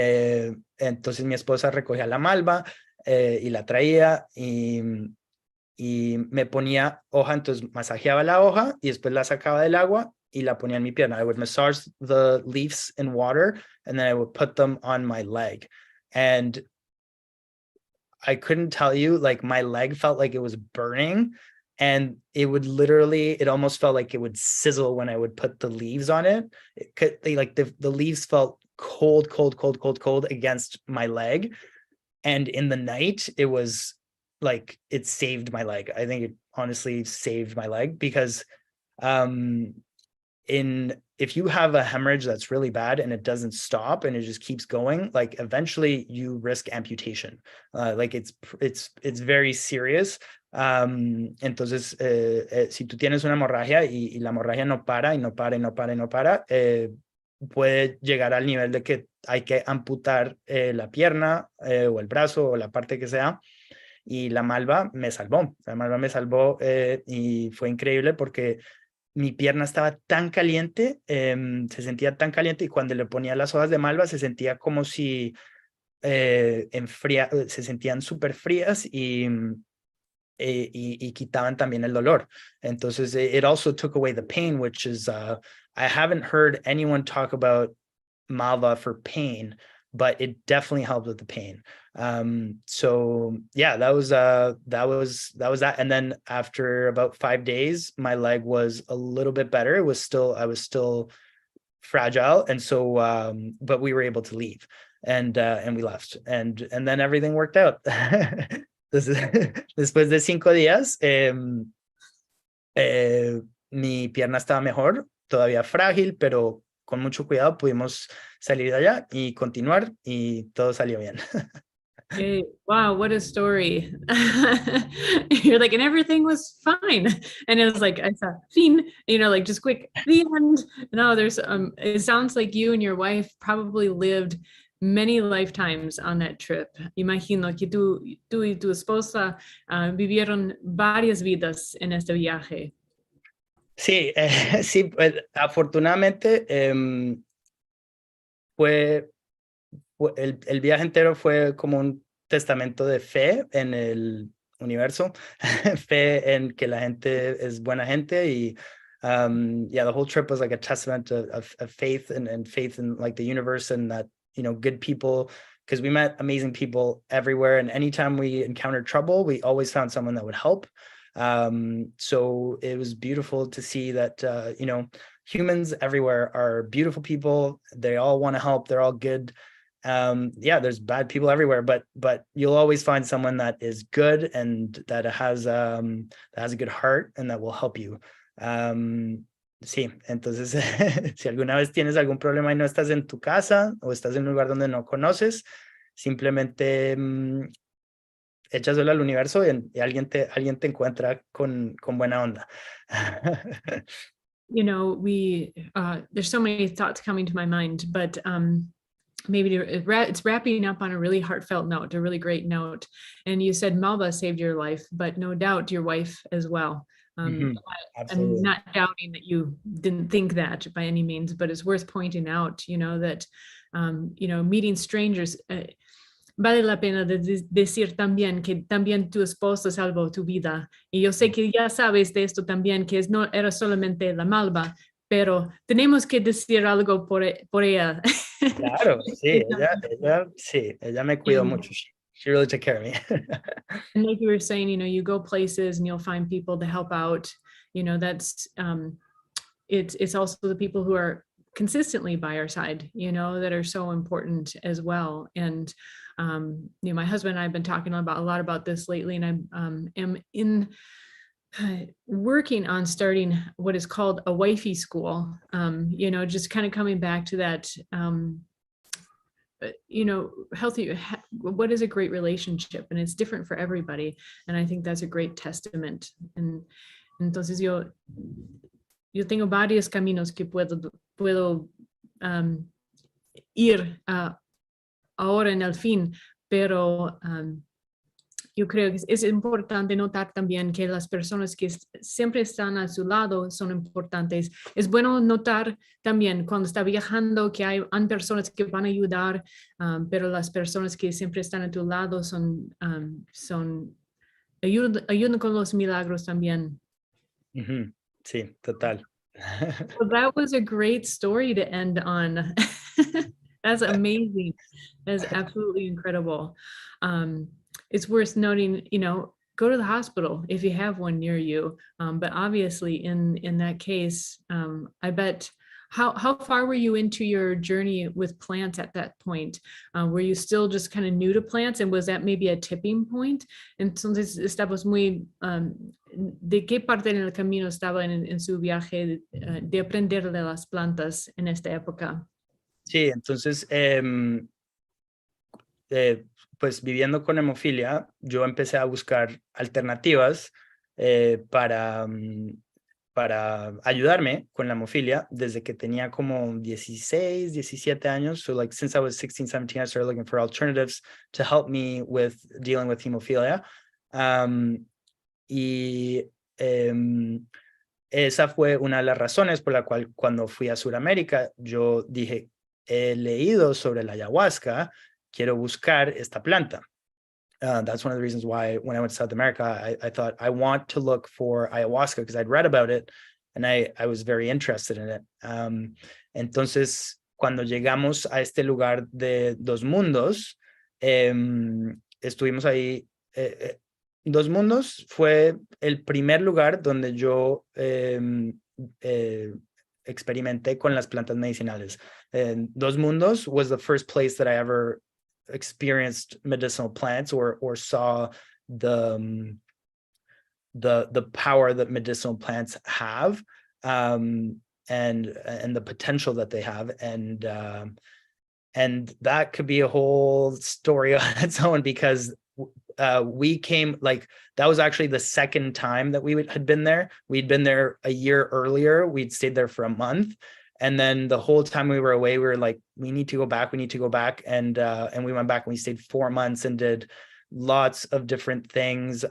B: entonces mi esposa recogía la malva y la traía y me ponía hoja, entonces masajeaba la hoja y después la sacaba del agua y la ponía en mi pierna. I would massage the leaves in water and then I would put them on my leg. And I couldn't tell you, like my leg felt like it was burning. And it would literally, it almost felt like it would sizzle when I would put the leaves on it. The leaves felt cold against my leg. And in the night, it was like, it saved my leg. I think it honestly saved my leg because in if you have a hemorrhage that's really bad and it doesn't stop and it just keeps going, like eventually you risk amputation. Like it's very serious. Entonces, si tú tienes una hemorragia y la hemorragia no para y no para y no para y no para, puede llegar al nivel de que hay que amputar la pierna o el brazo o la parte que sea. Y la Malva me salvó. La Malva me salvó y fue increíble porque mi pierna estaba tan caliente, se sentía tan caliente, y cuando le ponía las hojas de Malva se sentía como si se sentían súper frías y quitaban también el dolor. Entonces, it also took away the pain, which is, I haven't heard anyone talk about Malva for pain, but it definitely helped with the pain. So yeah, that was that. And then after about 5 days, my leg was a little bit better. I was still fragile. And so, but we were able to leave, and we left, and then everything worked out. Después de 5 días, mi pierna estaba mejor, todavía frágil, pero con mucho cuidado pudimos salir de allá y continuar, y todo salió bien.
A: Hey, wow, what a story. You're like, and everything was fine. And it was like, I saw fin, like just quick, the end. No, there's, it sounds like you and your wife probably lived many lifetimes on that trip. Imagino que tú y tu esposa vivieron varias vidas en este viaje.
B: Sí, sí, pues, afortunadamente el viaje entero fue como un testamento de fe en el universo, fe en que la gente es buena gente, y the whole trip was like a testament of faith and faith in like the universe, and that, good people, because we met amazing people everywhere, and anytime we encountered trouble, we always found someone that would help. So it was beautiful to see that, humans everywhere are beautiful people. They all want to help. They're all good. There's bad people everywhere, but you'll always find someone that is good and that has a good heart and that will help you. Sí, entonces, si alguna vez tienes algún problema y no estás en tu casa o estás en un lugar donde no conoces, simplemente échaselo al universo y alguien te encuentra con buena onda.
A: There's so many thoughts coming to my mind, but maybe it's wrapping up on a really heartfelt note, a really great note. And you said Malva saved your life, but no doubt your wife as well. I'm not doubting that you didn't think that by any means, but it's worth pointing out, that, meeting strangers, vale la pena decir también que también tu esposo salvó tu vida. Y yo sé que ya sabes de esto también, que no era solamente la Malva, pero tenemos que decir algo por ella.
B: Claro, sí, ella me cuidó mucho. She really took care of me.
A: And like you were saying, you go places and you'll find people to help out. That's it's also the people who are consistently by our side, that are so important as well. And my husband and I have been talking a lot about this lately, and I am in working on starting what is called a wifey school. Just kind of coming back to that. Healthy, what is a great relationship, and it's different for everybody, and I think that's a great testament. And entonces yo tengo varios caminos que puedo ir ahora en el fin, pero yo creo que es importante notar también que las personas que siempre están a su lado son importantes. Es bueno notar también cuando está viajando que hay personas que van a ayudar, pero las personas que siempre están a tu lado ayudan con los milagros también.
B: Sí, total.
A: Well, that was a great story to end on. That's amazing. That's absolutely incredible. It's worth noting, go to the hospital if you have one near you. But obviously in that case, I bet how far were you into your journey with plants at that point? Were you still just kind of new to plants, and was that maybe a tipping point? Entonces, estabas muy, ¿de qué parte en el camino estaba en su viaje de aprender de las plantas en esta época?
B: Sí, entonces, pues viviendo con hemofilia, yo empecé a buscar alternativas para ayudarme con la hemofilia desde que tenía como 16, 17 años. So like since I was 16, 17, I started looking for alternatives to help me with dealing with hemophilia. Esa fue una de las razones por la cual cuando fui a Sudamérica, yo dije, he leído sobre la ayahuasca, quiero buscar esta planta. That's one of the reasons why when I went to South America, I thought I want to look for ayahuasca because I'd read about it and I was very interested in it. Entonces, cuando llegamos a este lugar de Dos Mundos, estuvimos ahí. Dos Mundos fue el primer lugar donde yo experimenté con las plantas medicinales. Dos Mundos was the first place that I ever experienced medicinal plants or saw the power that medicinal plants have, and the potential that they have, and that could be a whole story on its own, because we came, like, that was actually the second time that we had been there. We'd been there a year earlier. We'd stayed there for a month. And then the whole time we were away, we were like, we need to go back. And we went back and we stayed 4 months and did lots of different things.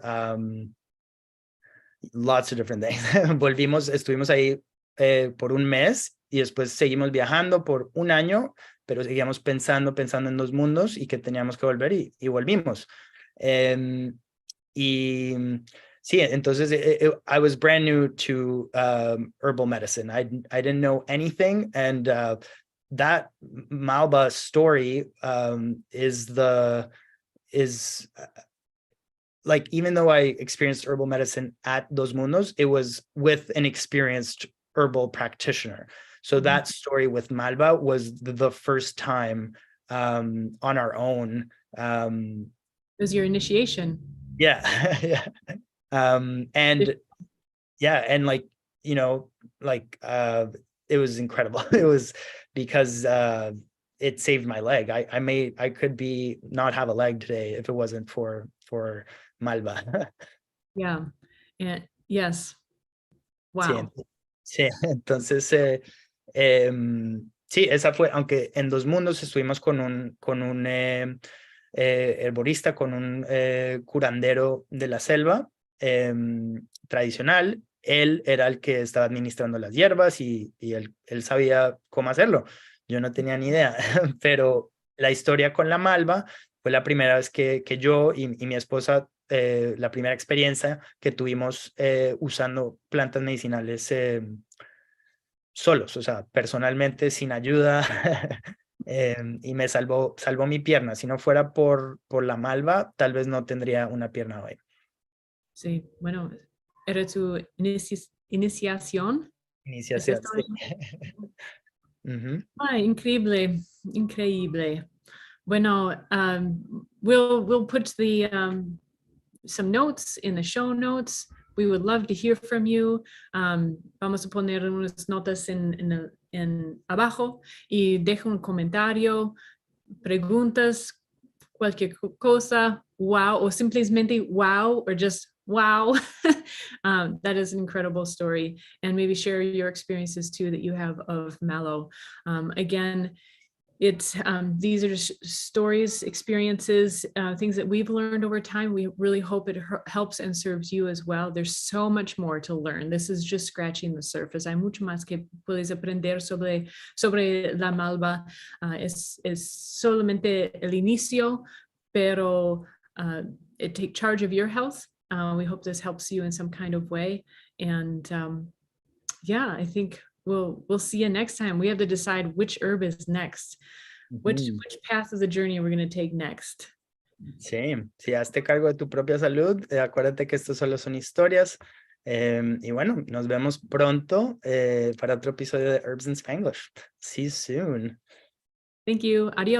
B: Estuvimos ahí por un mes y después seguimos viajando por un año, pero seguíamos pensando en Dos Mundos y que teníamos que volver y volvimos. Sí, entonces I was brand new to herbal medicine. I didn't know anything, and that Malva story is like, even though I experienced herbal medicine at Dos Mundos, it was with an experienced herbal practitioner. So that story with Malva was the first time on our own. It
A: was your initiation.
B: Yeah. Yeah. And like, you know, like it was incredible. It was because it saved my leg. I could be not have a leg today if it wasn't for Malva.
A: Yeah. And yes. Wow.
B: Sí, entonces sí, esa fue, aunque en Dos Mundos estuvimos con un herborista, con un curandero de la selva tradicional. Él era el que estaba administrando las hierbas y él sabía cómo hacerlo. Yo no tenía ni idea, pero la historia con la Malva fue la primera vez que yo y mi esposa, la primera experiencia que tuvimos usando plantas medicinales solos, o sea, personalmente, sin ayuda. Y me salvó mi pierna. Si no fuera por la Malva, tal vez no tendría una pierna hoy.
A: Sí, bueno, era tu iniciación.
B: Iniciación, sí.
A: Increíble. Bueno, we'll put the some notes in the show notes. We would love to hear from you. Vamos a poner unas notas en abajo y deja un comentario, preguntas, cualquier cosa, wow, or simplemente wow, or just wow. That is an incredible story. And maybe share your experiences too that you have of Mallow. Again, it's these are just stories, experiences, things that we've learned over time. We really hope it helps and serves you as well. There's so much more to learn. This is just scratching the surface. Hay mucho más que puedes aprender sobre la Malva. Es solamente el inicio, pero take charge of your health. We hope this helps you in some kind of way. And yeah, I think we'll see you next time. We have to decide which herb is next, which path of the journey we're going to take next.
B: Sí, hazte cargo de tu propia salud. Acuérdate que esto solo son historias. Y bueno, nos vemos pronto para otro episodio de Herbs in Spanglish. See you soon.
A: Thank you. Adios.